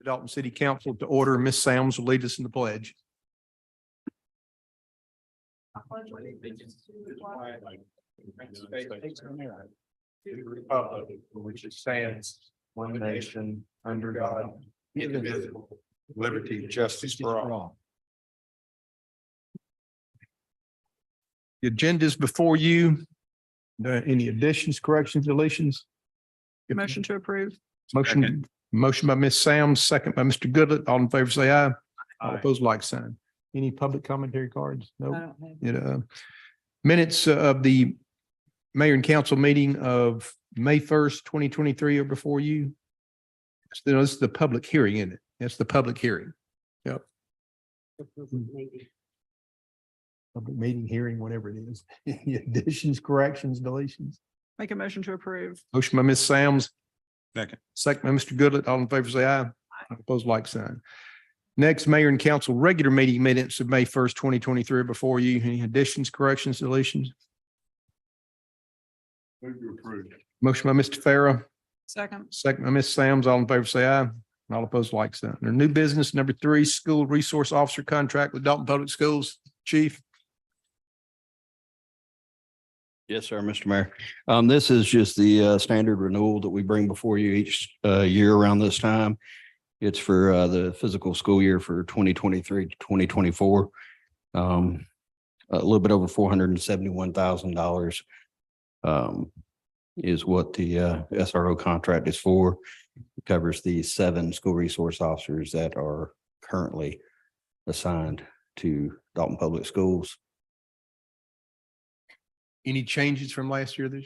The Dalton City Council to order. Ms. Sams will lead us in the pledge. Republic for which it stands, one nation, under God, indivisible, with liberty and justice for all. The agenda is before you. Any additions, corrections, deletions? Motion to approve. Motion by Ms. Sams, second by Mr. Goodlet. All in favor, say aye. All opposed, like sign. Any public commentary cards? I No. don't have. Minutes of the mayor and council meeting of May 1st, 2023 are before you. So this is the public hearing, isn't it? That's the public hearing. Yep. Public meeting, hearing, whatever it is. Any additions, corrections, deletions? Make a motion to approve. Motion by Ms. Sams. Second. Second by Mr. Goodlet. All in favor, say aye. Opposed, like sign. Next, mayor and council regular meeting minutes of May 1st, 2023 are before you. Any additions, corrections, deletions? Move to approve. Motion by Mr. Farah, Second. second by Ms. Sams. All in favor, say aye. All opposed, like sign. Under new business, number 3, school resource officer contract with Dalton Public Schools. Chief. Yes, sir, Mr. Mayor. This is just the standard renewal that we bring before you each year around this time. It's for the physical school year for 2023 to 2024. A little bit over $471,000 is what the SRO contract is for. It covers the 7 school resource officers that are currently assigned to Dalton Public Schools. Any changes from last year this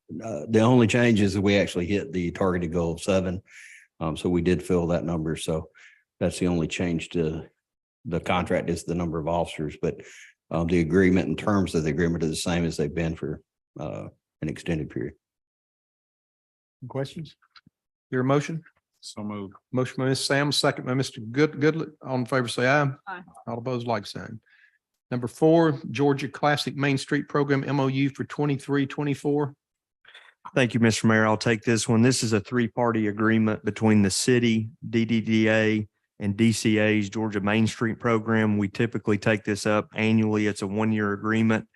The only change is that we actually hit the targeted goal of 7. So we did fill that number. So that's the only change to the contract is the number of officers, but the agreement in terms of the agreement is the same as they've been for an extended period. year? Questions? Your motion? So moved. Motion by Ms. Sams, second by Mr. Goodlet. All in favor, say aye. Aye. All opposed, like sign. Number 4, Georgia Classic Main Street Program MOU for 23-24. Thank you, Mr. Mayor. I'll take this one. This is a 3-party agreement between the city, DDDA, and DCA's Georgia Main Street Program. We typically take this up annually. It's a 1-year agreement.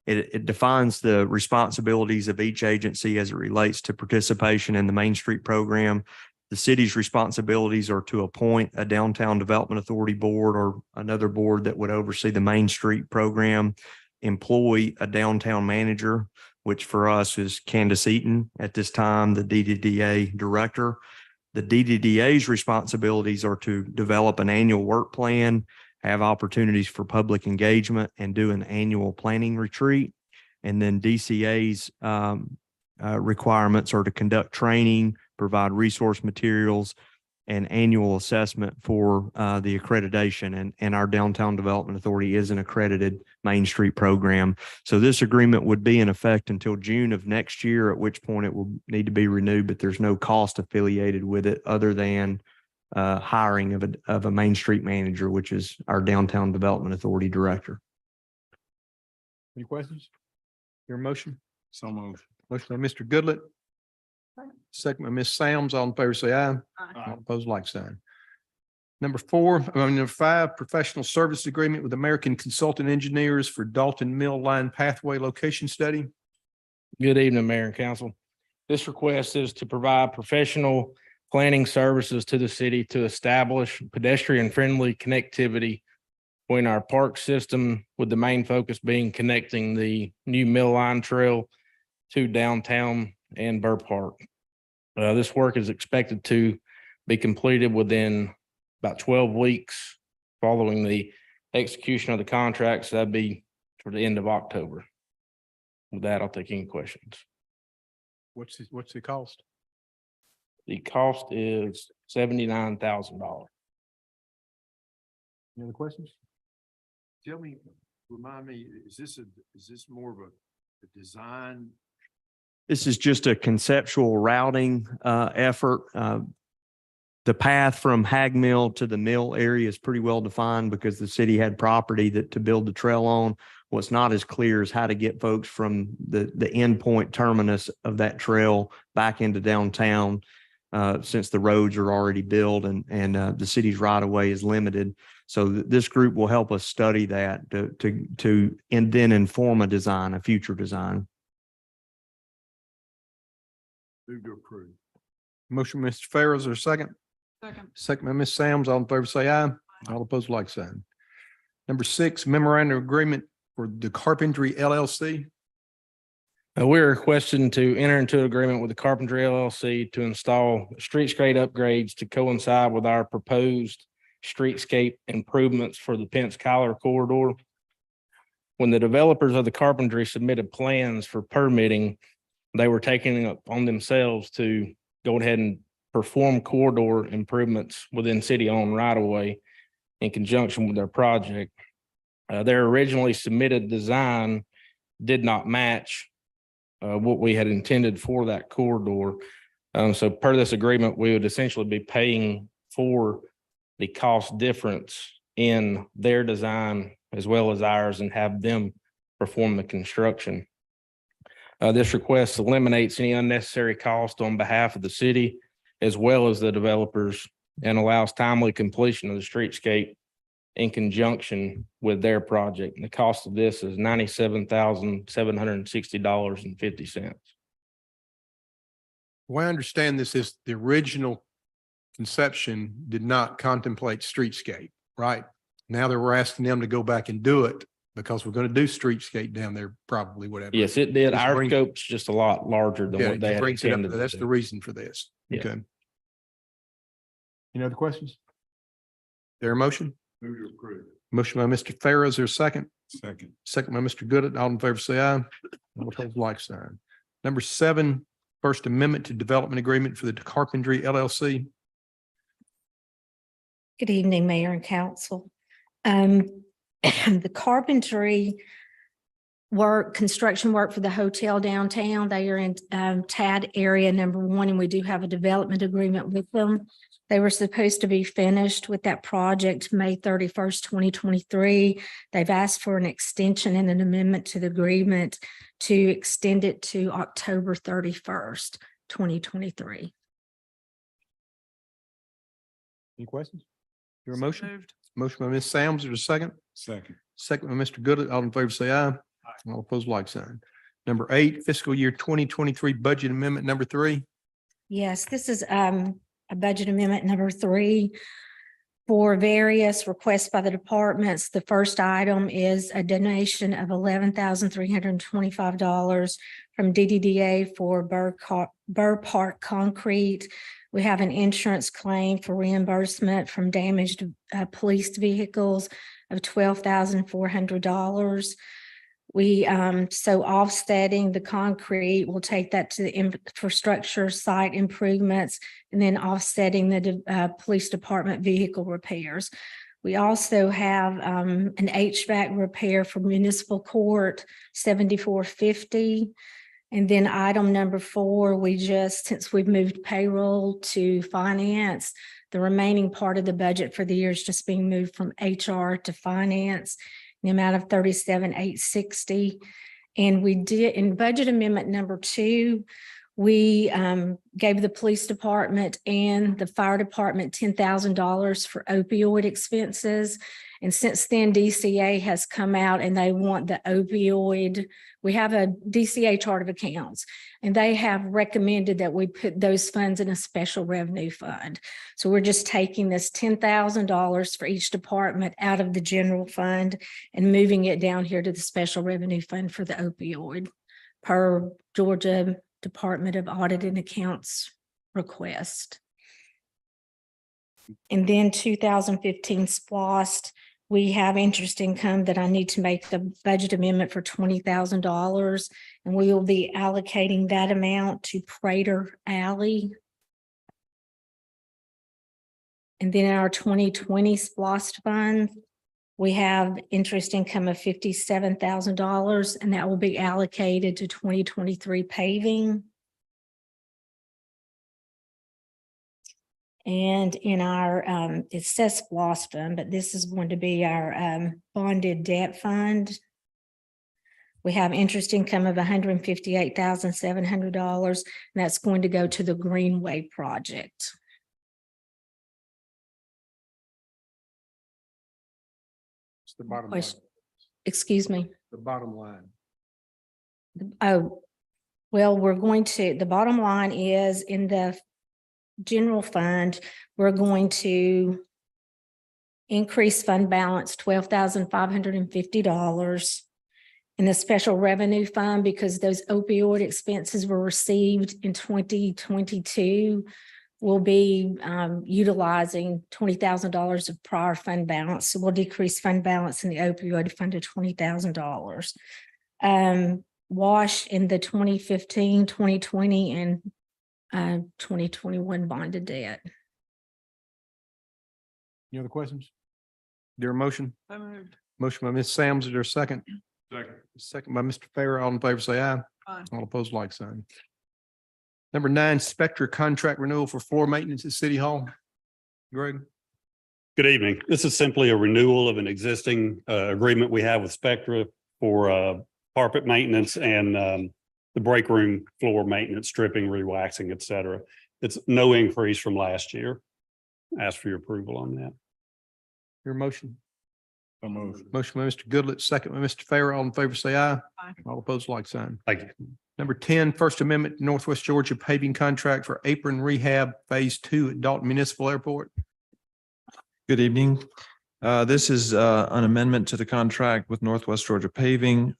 It defines the responsibilities of each agency as it relates to participation in the Main Street Program. The city's responsibilities are to appoint a Downtown Development Authority board or another board that would oversee the Main Street Program, employ a downtown manager, which for us is Candace Eaton at this time, the DDDA director. The DDDA's responsibilities are to develop an annual work plan, have opportunities for public engagement, and do an annual planning retreat. And then DCA's requirements are to conduct training, provide resource materials, and annual assessment for the accreditation. And our Downtown Development Authority is an accredited Main Street program. So this agreement would be in effect until June of next year, at which point it will need to be renewed, but there's no cost affiliated with it other than hiring of a Main Street manager, which is our Downtown Development Authority director. Any questions? Your motion? So moved. Motion by Mr. Goodlet. Second by Ms. Sams. All in favor, say aye. All opposed, like sign. Number 5, professional service agreement with American Consultant Engineers for Dalton Mill Line Pathway Location Study. Good evening, Mayor and Council. This request is to provide professional planning services to the city to establish pedestrian-friendly connectivity between our park system, with the main focus being connecting the new Mill Line Trail to downtown and Burr Park. This work is expected to be completed within about 12 weeks following the execution of the contract. So that'd be for the end of October. With that, I'll take any questions. What's the cost? The cost is $79,000. Any other questions? Remind me, is this more of a design? This is just a conceptual routing effort. The path from Hag Mill to the mill area is pretty well defined because the city had property to build the trail on. What's not as clear is how to get folks from the endpoint terminus of that trail back into downtown. since the roads are already built and the city's right of way is limited. So this group will help us study that and then inform a future design. Move to approve. Motion, Mr. Farrell, is there a second? Second. Second by Ms. Sam's. All in favor, say aye. All opposed, like sign. Number 6, memorandum of agreement for the Carpentry LLC. We're requesting to enter into an agreement with the Carpentry LLC to install streetscape upgrades to coincide with our proposed streetscape improvements for the Pence Kyler corridor. When the developers of the Carpentry submitted plans for permitting, they were taking it upon themselves to go ahead and perform corridor improvements within city-owned right-of-way in conjunction with their project. Their originally submitted design did not match what we had intended for that corridor. So per this agreement, we would essentially be paying for the cost difference in their design as well as ours and have them perform the construction. This request eliminates any unnecessary cost on behalf of the city as well as the developers and allows timely completion of the streetscape in conjunction with their project. And the cost of this is $97,760.50. Well, I understand this is the original conception did not contemplate streetscape, right? Now that we're asking them to go back and do it because we're going to do streetscape down there, probably whatever. Yes, it did. Just Our bring- scope's just a lot larger than Yeah, what it they just had brings it up. intended. to That's do. the reason for this. Yeah. Okay. Any other questions? There a motion? Move to approve. Motion by Mr. Farrow, is there a second? Second. Second by Mr. Goodett. All in favor, say aye. All opposed, like sign. Number 7, First Amendment to Development Agreement for the Carpentry LLC. Good evening, Mayor and Council. The carpentry construction work for the hotel downtown, they are in TAD area number 1, and we do have a development agreement with them. They were supposed to be finished with that project May 31st, 2023. They've asked for an extension and an amendment to the agreement to extend it to October 31st, 2023. Any questions? Your motion? Moved. Motion by Ms. Sam's, there's a second? Second. Second by Mr. Goodett. All in favor, say aye. All opposed, like sign. Number 8, fiscal year 2023 budget amendment number 3. Yes, this is a budget amendment number 3 for various requests by the departments. The first item is a donation of $11,325 from DDDA for Burr Park Concrete. We have an insurance claim for reimbursement from damaged police vehicles of $12,400. So offsetting the concrete, we'll take that to the infrastructure site improvements and then offsetting the police department vehicle repairs. We also have an HVAC repair for municipal court, $7,450. And then item number 4, since we've moved payroll to finance, the remaining part of the budget for the year is just being moved from HR to finance, the amount of $37,860. And we did in budget amendment number 2, we gave the police department and the fire department $10,000 for opioid expenses. And since then, DCA has come out and they want the opioid. We have a DCA chart of accounts, and they have recommended that we put those funds in a special revenue fund. So we're just taking this $10,000 for each department out of the general fund and moving it down here to the special revenue fund for the opioid per Georgia Department of Audit and Accounts request. And then 2015 SPLOST, we have interest income that I need to make the budget amendment for $20,000, and we will be allocating that amount to Prater Alley. And then in our 2020 SPLOST fund, we have interest income of $57,000, and that will be allocated to 2023 paving. And in our, it says SPLOST fund, but this is going to be our bonded debt fund. We have interest income of $158,700, and that's going to go to the Greenway project. It's the bottom line. Question. Excuse me. The bottom line. Oh, well, the bottom line is in the general fund, we're going to increase fund balance $12,550. In the special revenue fund, because those opioid expenses were received in 2022, we'll be utilizing $20,000 of prior fund balance. So we'll decrease fund balance in the opioid fund to $20,000. Wash in the 2015, 2020, and 2021 bonded debt. Any other questions? Is there a motion? So moved. Motion by Ms. Sams, is there a second? Second. Second by Mr. Farrer. All in favor, say aye. Aye. All opposed, like sign. Number 9, Spectra contract renewal for floor maintenance at City Hall. Greg? Good evening. This is simply a renewal of an existing agreement we have with Spectra for carpet maintenance and the break room floor maintenance, stripping, re-waxing, et cetera. It's no increase from last year. Ask for your approval on that. Your motion? Moved. Motion by Mr. Goodlett, second by Mr. Farrer. All in favor, say aye. Aye. All opposed, like sign. Thank you. Number 10, First Amendment Northwest Georgia paving contract for apron rehab Phase 2 at Dalton Municipal Airport. Good evening. This is an amendment to the contract with Northwest Georgia Paving.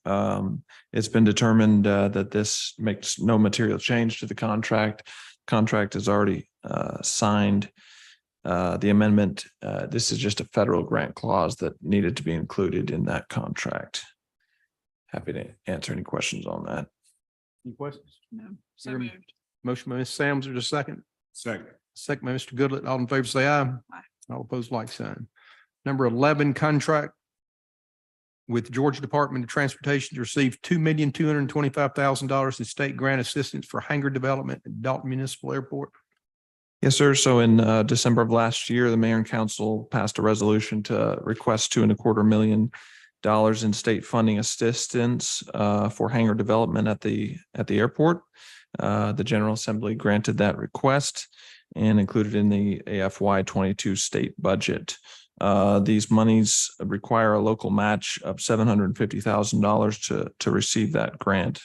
It's been determined that this makes no material change to the contract. Contract is already signed. The amendment, this is just a federal grant clause that needed to be included in that contract. Happy to answer any questions on that. Any questions? No. So Your- moved. Motion by Ms. Sams, or a second? Second. Second by Mr. Goodlett. All in favor, say aye. Aye. All opposed, like sign. Number 11, contract with Georgia Department of Transportation to receive $2,225,000 in state grant assistance for hangar development at Dalton Municipal Airport. Yes, sir. So in December of last year, the mayor and council passed a resolution to request $2.25 million in state funding assistance for hangar development at the airport. The General Assembly granted that request and included in the AFY 22 state budget. These monies require a local match of $750,000 to receive that grant.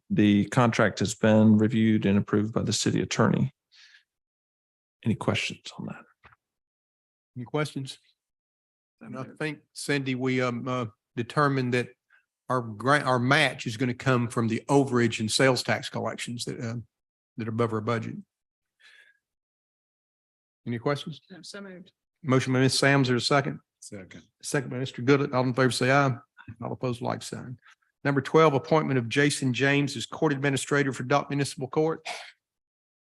The contract has been reviewed and approved by the city attorney. Any questions on that? Any questions? And I think, Cindy, we determined that our match is going to come from the overage and sales tax collections that are above our budget. Any questions? No. So moved. Motion by Ms. Sams, or a second? Second. Second by Mr. Goodlett. All in favor, say aye. All opposed, like sign. Number 12, appointment of Jason James as court administrator for Dalton Municipal Court.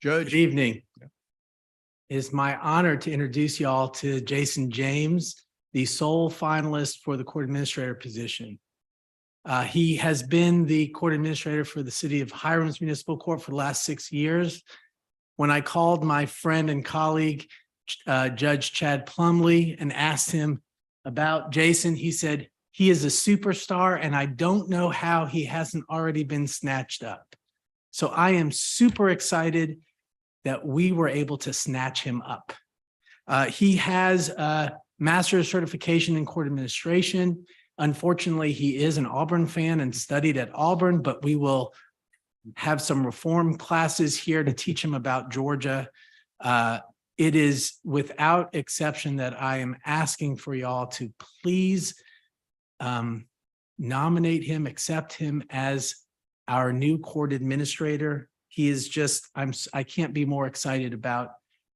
Judge. Good evening. It's my honor to introduce y'all to Jason James, the sole finalist for the court administrator position. He has been the court administrator for the city of Hiram's Municipal Court for the last 6 years. When I called my friend and colleague, Judge Chad Plumley, and asked him about Jason, he said, he is a superstar and I don't know how he hasn't already been snatched up. So I am super excited that we were able to snatch him up. He has a master's certification in court administration. Unfortunately, he is an Auburn fan and studied at Auburn, but we will have some reform classes here to teach him about Georgia. It is without exception that I am asking for y'all to please nominate him, accept him as our new court administrator. He is just, I can't be more excited about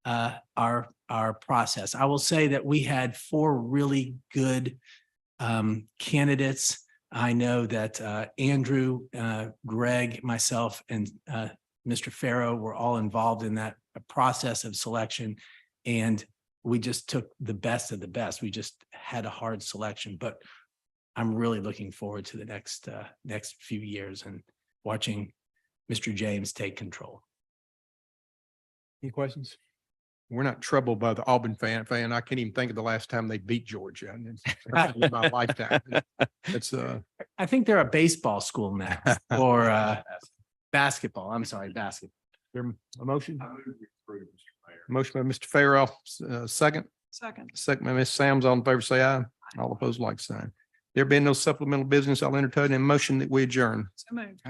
our process. I will say that we had 4 really good candidates. I know that Andrew, Greg, myself, and Mr. Farrow were all involved in that process of selection. And we just took the best of the best. We just had a hard selection, but I'm really looking forward to the next few years and watching Mr. James take control. Any questions? we're not troubled by the Auburn fan. I can't even think of the last time they beat Georgia. And it's in my lifetime. It's I think they're a baseball school now or basketball. I'm sorry, basketball. there a motion? Motion by Mr. Farrell, second. Second. Second by Ms. Sams. All in favor, say aye. All opposed, like sign. There being no supplemental business, I'll entertain a motion that we adjourn. So moved.